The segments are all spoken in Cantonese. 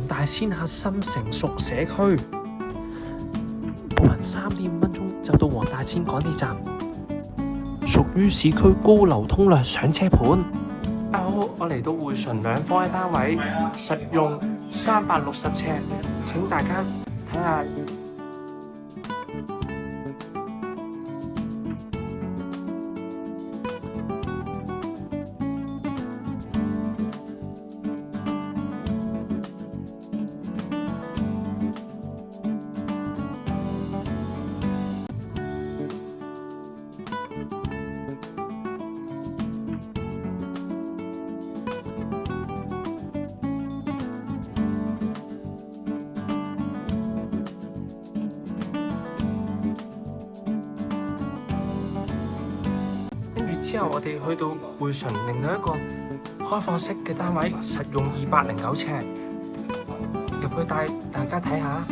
大仙核心成熟社區，步行3.5分鐘就到黃大仙港鐵站，屬於市區高流通量上車盤。大家好，我嚟到匯純兩房嘅單位，實用360尺，請大家睇下。之後我哋去到匯純另外一個開放式嘅單位，實用209尺，入去帶大家睇下。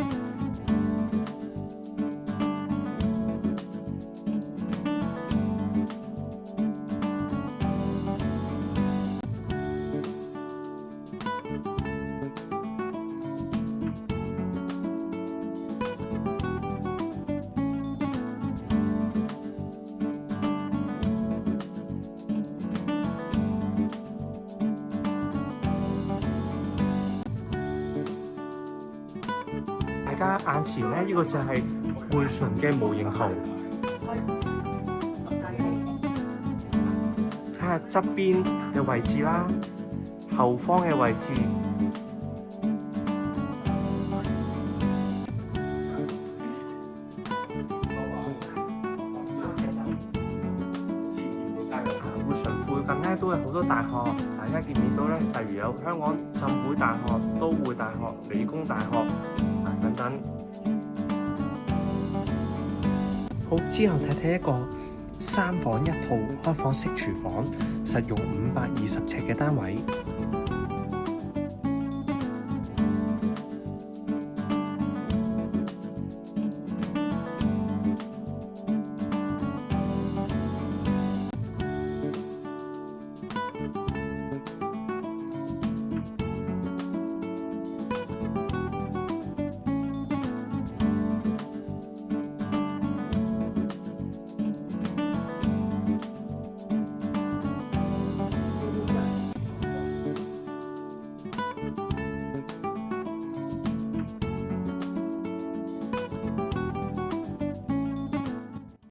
大家眼前呢個就係匯純嘅模型圖，睇下側邊嘅位置啦，後方嘅位置，匯純附近呢都有好多大學，大家見唔見到呢？例如有香港浸會大學、都會大學、理工大學等等。好，之後睇一個3房1號開放式廚房，實用520尺嘅單位。